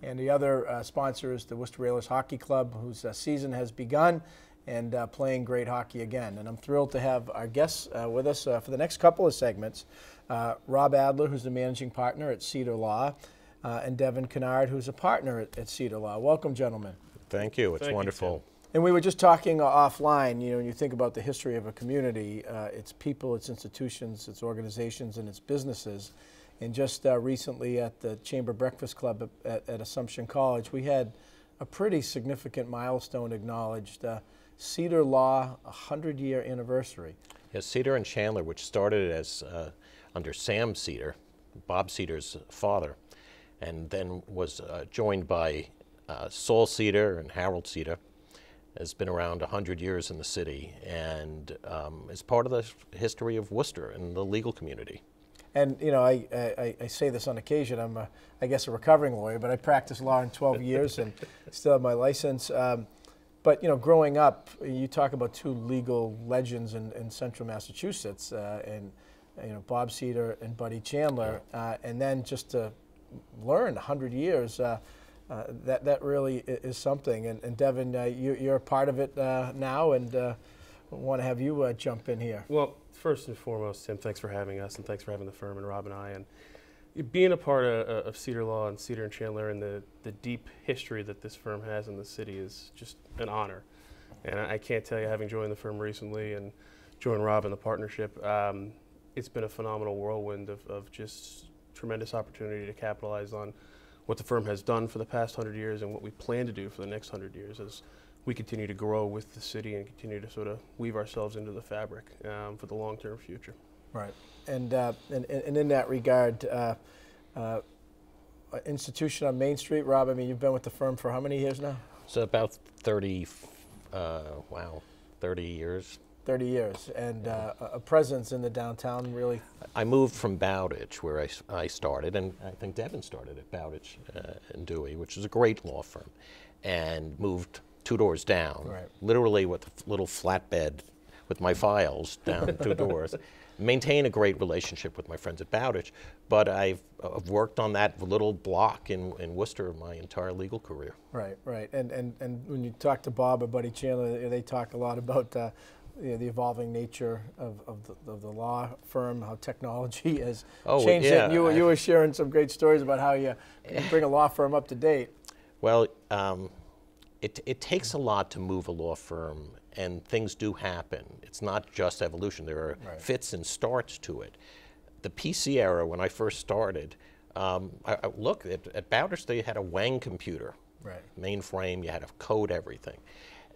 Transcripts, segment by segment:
And the other sponsor is the Worcester Railers Hockey Club, whose season has begun and playing great hockey again. And I'm thrilled to have our guests with us for the next couple of segments. Rob Adler, who's the managing partner at SederLaw, and Devon Kinnard, who's a partner at SederLaw. Welcome, gentlemen. Thank you. It's wonderful. And we were just talking offline, you know, when you think about the history of a community, it's people, it's institutions, it's organizations, and it's businesses. And just recently at the Chamber Breakfast Club at Assumption College, we had a pretty significant milestone acknowledged, SederLaw 100-year anniversary. Yes, Seder and Chandler, which started as under Sam Seder, Bob Seder's father, and then was joined by Saul Seder and Harold Seder, has been around 100 years in the city and is part of the history of Worcester and the legal community. And, you know, I say this on occasion. I'm, I guess, a recovering lawyer, but I practiced law in 12 years and still have my license. But, you know, growing up, you talk about two legal legends in central Massachusetts, and, you know, Bob Seder and Buddy Chandler. And then just to learn 100 years, that really is something. And Devon, you're a part of it now, and want to have you jump in here. Well, first and foremost, Tim, thanks for having us, and thanks for having the firm and Rob and I. And being a part of SederLaw and Seder and Chandler and the deep history that this firm has in the city is just an honor. And I can't tell you, having joined the firm recently and joined Rob in the partnership, it's been a phenomenal whirlwind of just tremendous opportunity to capitalize on what the firm has done for the past 100 years and what we plan to do for the next 100 years as we continue to grow with the city and continue to sort of weave ourselves into the fabric for the long-term future. Right, and in that regard, institution on Main Street, Rob, I mean, you've been with the firm for how many years now? So about 30, 30 years. 30 years, and a presence in the downtown, really. I moved from Bowditch, where I started, and I think Devon started at Bowditch and Dewey, which is a great law firm, and moved 2 doors down, literally with a little flatbed with my files down 2 doors. Maintain a great relationship with my friends at Bowditch, but I've worked on that little block in Worcester my entire legal career. Right, right. And when you talk to Bob or Buddy Chandler, they talk a lot about you know, the evolving nature of the law firm, how technology has changed it. And you were sharing some great stories about how you bring a law firm up to date. Well, it takes a lot to move a law firm, and things do happen. It's not just evolution. There are fits and starts to it. The PC era, when I first started, look, at Bowditch they had a Wang computer, mainframe, you had to code everything.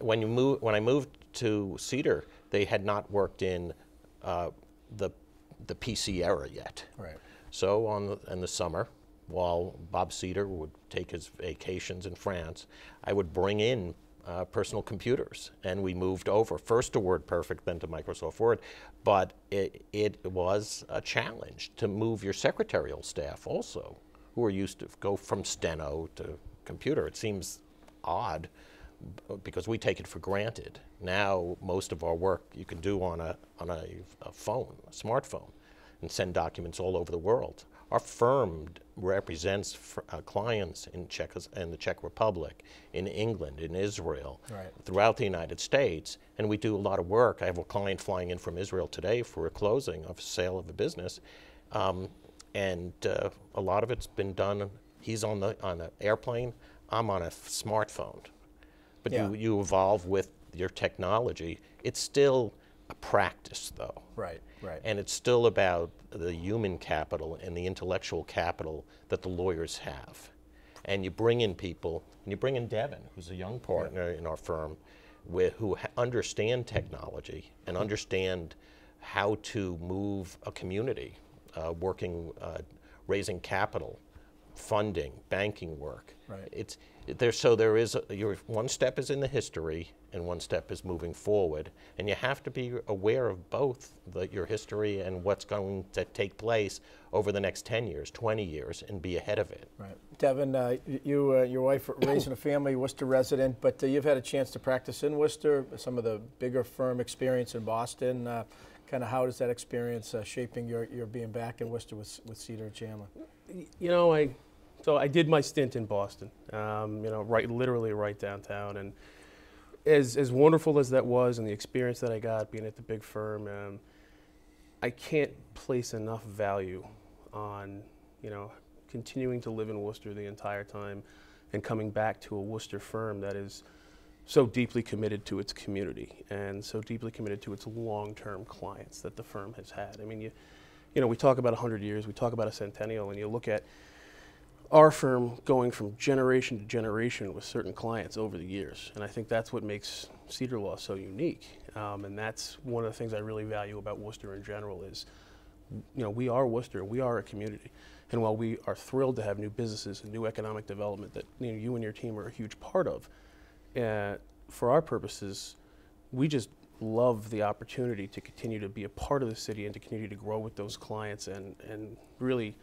When I moved to Seder, they had not worked in the PC era yet. So in the summer, while Bob Seder would take his vacations in France, I would bring in personal computers, and we moved over first to WordPerfect, then to Microsoft Word. But it was a challenge to move your secretarial staff also, who are used to go from steno to computer. It seems odd because we take it for granted. Now most of our work you can do on a phone, a smartphone, and send documents all over the world. Our firm represents clients in the Czech Republic, in England, in Israel, throughout the United States, and we do a lot of work. I have a client flying in from Israel today for a closing of a sale of a business, and a lot of it's been done. He's on an airplane, I'm on a smartphone. But you evolve with your technology. It's still a practice, though. Right. And it's still about the human capital and the intellectual capital that the lawyers have. And you bring in people, and you bring in Devon, who's a young partner in our firm, who understand technology and understand how to move a community, raising capital, funding, banking work. One step is in the history and one step is moving forward, and you have to be aware of both your history and what's going to take place over the next 10 years, 20 years, and be ahead of it. Devon, your wife raising a family, Worcester resident, but you've had a chance to practice in Worcester, some of the bigger firm experience in Boston. Kind of how does that experience shaping your being back in Worcester with Seder and Chandler? You know, So I did my stint in Boston, literally right downtown, and as wonderful as that was, and the experience that I got being at the big firm, I can't place enough value on, continuing to live in Worcester the entire time, and coming back to a Worcester firm that is so deeply committed to its community and so deeply committed to its long-term clients that the firm has had. I mean, we talk about 100 years, we talk about a centennial, and you look at our firm going from generation to generation with certain clients over the years. And I think that's what makes SederLaw so unique. And that's one of the things I really value about Worcester in general is, we are Worcester, we are a community. And while we are thrilled to have new businesses and new economic development that you and your team are a huge part of, for our purposes, we just love the opportunity to continue to be a part of the city and to continue to grow with those clients and really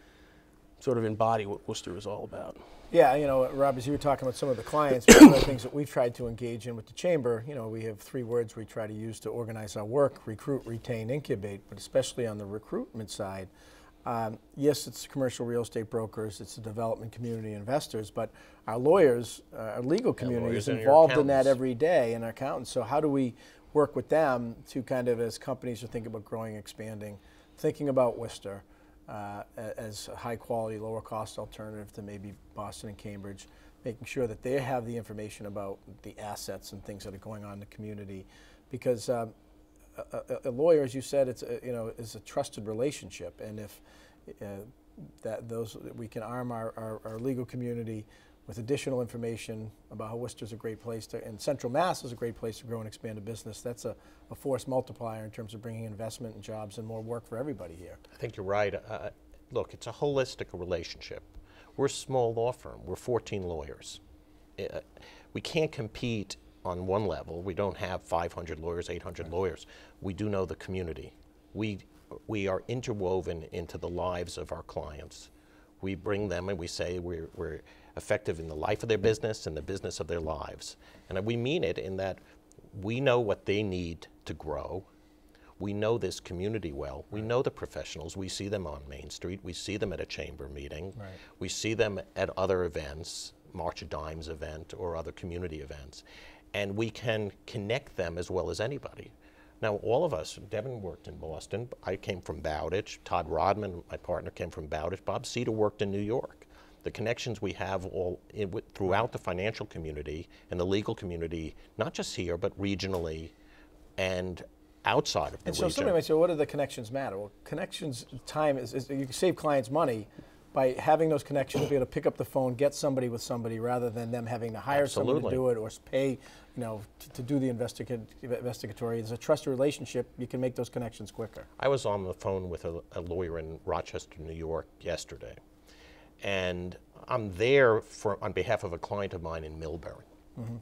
sort of embody what Worcester is all about. Yeah, Rob, as you were talking about some of the clients, one of the things that we've tried to engage in with the Chamber, we have 3 words we try to use to organize our work: recruit, retain, incubate, but especially on the recruitment side. Yes, it's commercial real estate brokers, it's the development community investors, but our lawyers, our legal community is involved in that every day, and our accountants. So how do we work with them to kind of, as companies are thinking about growing, expanding, thinking about Worcester as a high quality, lower cost alternative to maybe Boston and Cambridge, making sure that they have the information about the assets and things that are going on in the community, because a lawyer, as you said, it's is a trusted relationship, and if we can arm our legal community with additional information about how Worcester's a great place to, and Central Mass is a great place to grow and expand a business, that's a force multiplier in terms of bringing investment and jobs and more work for everybody here. I think you're right. Look, it's a holistic relationship. We're a small law firm. We're 14 lawyers. We can't compete on one level. We don't have 500 lawyers, 800 lawyers. We do know the community. We are interwoven into the lives of our clients. We bring them and we say we're effective in the life of their business and the business of their lives. And we mean it in that we know what they need to grow. We know this community well. We know the professionals. We see them on Main Street. We see them at a chamber meeting. Right. We see them at other events, March of Dimes event or other community events. And we can connect them as well as anybody. Now, all of us, Devon worked in Boston. I came from Bowditch. Todd Rodman, my partner, came from Bowditch. Bob Cedar worked in New York. The connections we have throughout the financial community and the legal community, not just here, but regionally and outside of the region. And so somebody might say, what do the connections matter? Well, connections, time is you can save clients money by having those connections, be able to pick up the phone, get somebody with somebody, rather than them having to hire someone to do it or pay, to do the investigatory. There's a trusted relationship. You can make those connections quicker. I was on the phone with a lawyer in Rochester, New York yesterday, and I'm there on behalf of a client of mine in Millbury. Mm-hmm.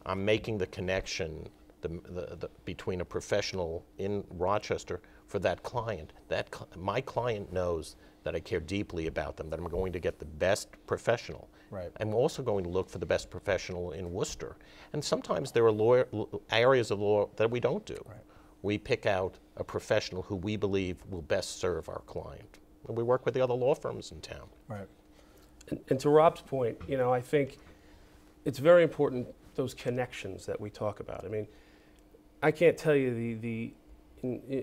I'm making the connection between a professional in Rochester for that client. My client knows that I care deeply about them, that I'm going to get the best professional. Right. I'm also going to look for the best professional in Worcester. And sometimes there are areas of law that we don't do. Right. We pick out a professional who we believe will best serve our client. And we work with the other law firms in town. Right. And to Rob's point, I think it's very important, those connections that we talk about. I mean, I can't tell you the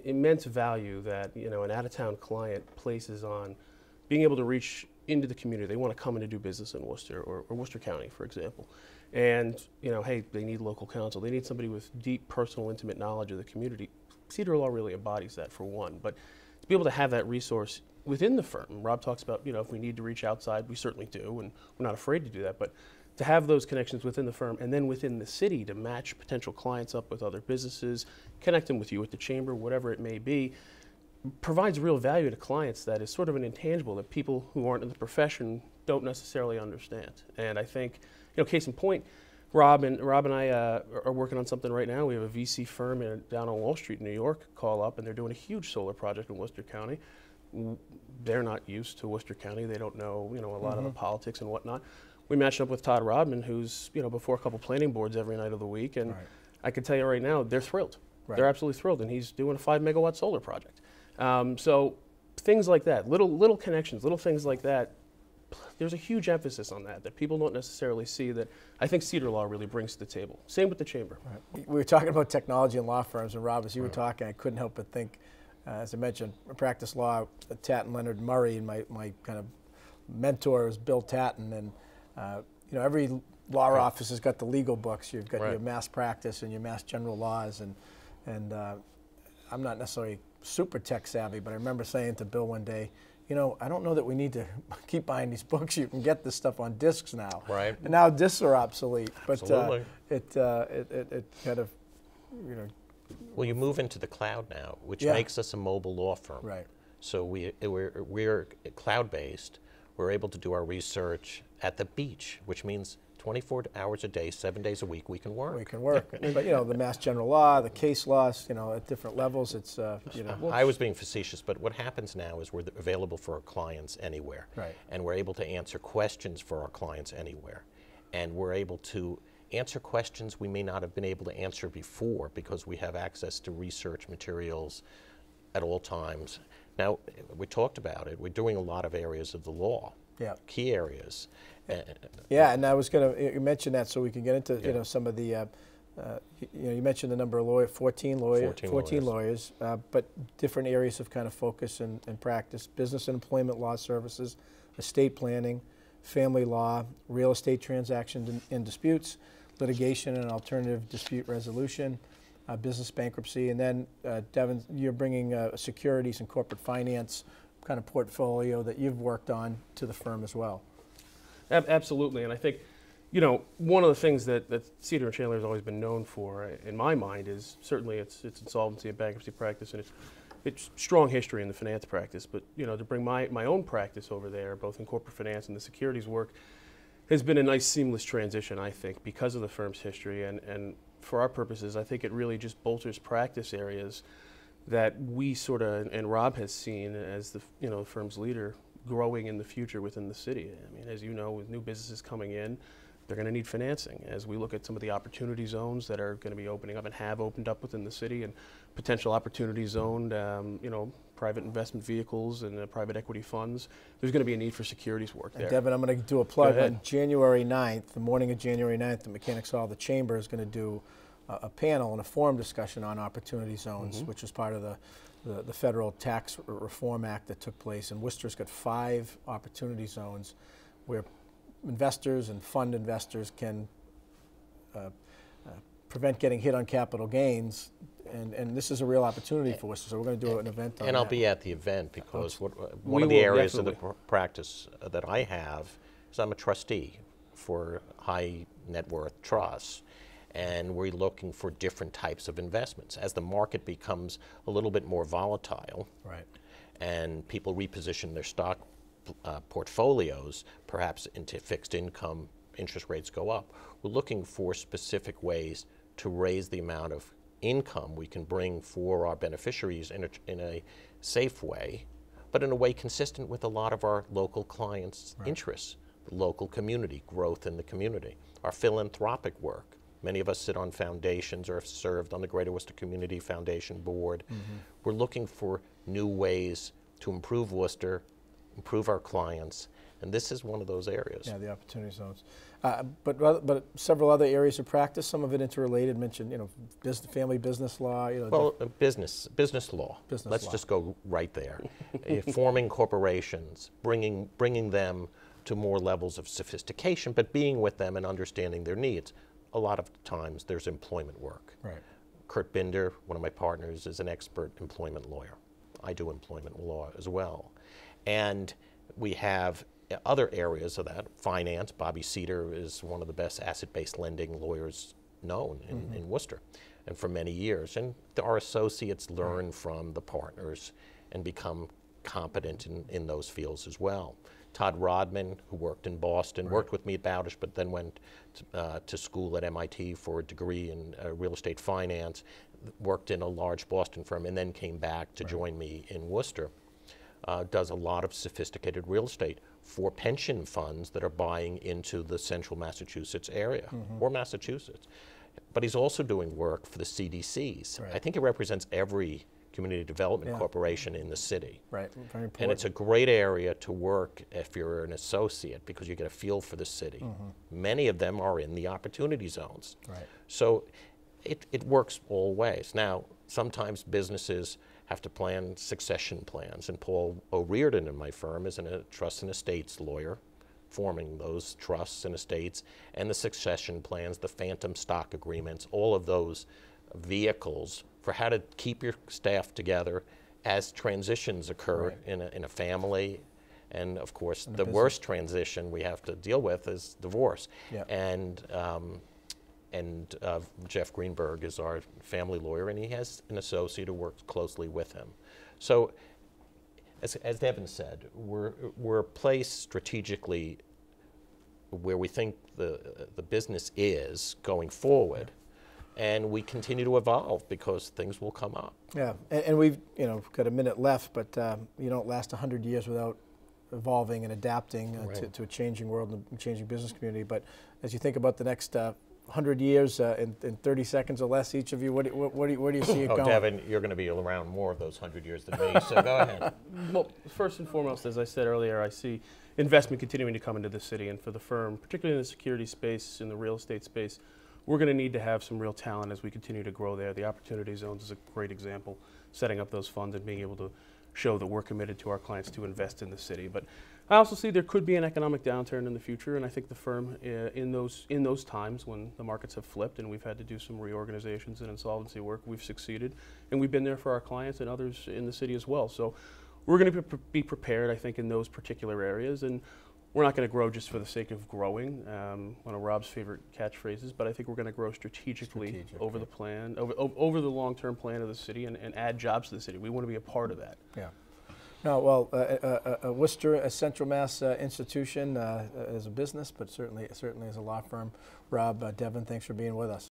immense value that an out-of-town client places on being able to reach into the community. They want to come in to do business in Worcester or Worcester County, for example. And hey, they need local counsel. They need somebody with deep, personal, intimate knowledge of the community. SederLaw really embodies that, for one. But to be able to have that resource within the firm, Rob talks about, if we need to reach outside, we certainly do, and we're not afraid to do that. But to have those connections within the firm and then within the city to match potential clients up with other businesses, connect them with you at the chamber, whatever it may be, provides real value to clients that is sort of an intangible that people who aren't in the profession don't necessarily understand. And I think, case in point, Rob and I are working on something right now. We have a VC firm down on Wall Street in New York call up, and they're doing a huge solar project in Worcester County. They're not used to Worcester County. They don't know, a lot of the politics and whatnot. We matched up with Todd Rodman, who's before a couple planning boards every night of the week, and right. I can tell you right now, they're thrilled. Right. They're absolutely thrilled, and he's doing a 5-megawatt solar project. So things like that, little connections, little things like that, there's a huge emphasis on that people don't necessarily see that I think SederLaw really brings to the table. Same with the chamber. Right. We were talking about technology and law firms, and Rob, as you were talking, I couldn't help but think, as I mentioned, I practice law at Tatton Leonard Murray, and my kind of mentor is Bill Tatton, and every law office has got the legal books. You've got your mass practice and your mass general laws, and I'm not necessarily super tech savvy, but I remember saying to Bill one day, I don't know that we need to keep buying these books. You can get this stuff on discs now. Right. And now discs are obsolete. Absolutely. But it kind of, Well, you move into the cloud now, which makes us a mobile law firm. Right. So we're cloud-based. We're able to do our research at the beach, which means 24 hours a day, 7 days a week, we can work. We can work. But the mass general law, the case laws, at different levels, it's I was being facetious, but what happens now is we're available for our clients anywhere. Right. And we're able to answer questions for our clients anywhere. And we're able to answer questions we may not have been able to answer before because we have access to research materials at all times. Now, we talked about it. We're doing a lot of areas of the law, key areas. Yeah, and I was going to, you mentioned that so we can get into some of the, you mentioned the number of lawyers, 14 lawyers, but different areas of kind of focus and practice: business and employment law services, estate planning, family law, real estate transactions and disputes, litigation and alternative dispute resolution, business bankruptcy, and then Devon, you're bringing a securities and corporate finance kind of portfolio that you've worked on to the firm as well. Absolutely, and I think, one of the things that Cedar & Chandler has always been known for, in my mind, is certainly its insolvency and bankruptcy practice and its strong history in the finance practice. But to bring my own practice over there, both in corporate finance and the securities work, has been a nice seamless transition, I think, because of the firm's history. And for our purposes, I think it really just bolsters practice areas that we sort of, and Rob has seen as the firm's leader, growing in the future within the city. I mean, as you know, with new businesses coming in, they're going to need financing. As we look at some of the opportunity zones that are going to be opening up and have opened up within the city, and potential opportunity zoned, private investment vehicles and private equity funds, there's going to be a need for securities work there. Devon, I'm going to do a plug. On January 9th, the morning of January 9th, the Mechanics Hall, the Chamber is going to do a panel and a forum discussion on opportunity zones, which is part of the Federal Tax Reform Act that took place. And Worcester's got 5 opportunity zones where investors and fund investors can prevent getting hit on capital gains. And this is a real opportunity for Worcester, so we're going to do an event on that. And I'll be at the event because one of the areas of the practice that I have is I'm a trustee for high net worth trusts. And we're looking for different types of investments. As the market becomes a little bit more volatile, and people reposition their stock portfolios, perhaps into fixed income, interest rates go up, we're looking for specific ways to raise the amount of income we can bring for our beneficiaries in a safe way, but in a way consistent with a lot of our local clients' interests, the local community, growth in the community, our philanthropic work. Many of us sit on foundations or have served on the Greater Worcester Community Foundation Board. We're looking for new ways to improve Worcester, improve our clients, and this is one of those areas. Yeah, the opportunity zones. But several other areas of practice, some of it interrelated, mentioned, family business law. Well, business law. Let's just go right there. Forming corporations, bringing them to more levels of sophistication, but being with them and understanding their needs. A lot of times there's employment work. Right. Kurt Binder, one of my partners, is an expert employment lawyer. I do employment law as well. And we have other areas of that. Finance, Bobby Cedar is one of the best asset-based lending lawyers known in Worcester, and for many years. And our associates learn from the partners and become competent in those fields as well. Todd Rodman, who worked in Boston, worked with me at Bowdish, but then went to school at MIT for a degree in real estate finance, worked in a large Boston firm, and then came back to join me in Worcester. Does a lot of sophisticated real estate for pension funds that are buying into the central Massachusetts area, or Massachusetts. But he's also doing work for the CDCs. I think it represents every Community Development Corporation in the city. Right, very important. And it's a great area to work if you're an associate because you get a feel for the city. Many of them are in the opportunity zones. Right. So it works all ways. Now, sometimes businesses have to plan succession plans, and Paul O'Riordan in my firm is a trust and estates lawyer, forming those trusts and estates, and the succession plans, the phantom stock agreements, all of those vehicles for how to keep your staff together as transitions occur in a family. And of course, the worst transition we have to deal with is divorce. Yeah. And Jeff Greenberg is our family lawyer, and he has an associate who works closely with him. So, as Devon said, we're placed strategically where we think the business is going forward, and we continue to evolve because things will come up. Yeah, and we've got a minute left, but you don't last 100 years without evolving and adapting to a changing world and a changing business community. But as you think about the next 100 years in 30 seconds or less, each of you, where do you see it going? Devon, you're going to be around more of those 100 years than me, so go ahead. Well, first and foremost, as I said earlier, I see investment continuing to come into the city, and for the firm, particularly in the security space, in the real estate space, we're going to need to have some real talent as we continue to grow there. The opportunity zones is a great example, setting up those funds and being able to show that we're committed to our clients to invest in the city. But I also see there could be an economic downturn in the future, and I think the firm, in those times when the markets have flipped and we've had to do some reorganizations and insolvency work, we've succeeded, and we've been there for our clients and others in the city as well. So we're going to be prepared, I think, in those particular areas, and we're not going to grow just for the sake of growing, one of Rob's favorite catchphrases, but I think we're going to grow strategically over the plan, over the long-term plan of the city, and add jobs to the city. We want to be a part of that. Yeah. No, well, Worcester, a Central Mass institution as a business, but certainly as a law firm. Rob, Devon, thanks for being with us.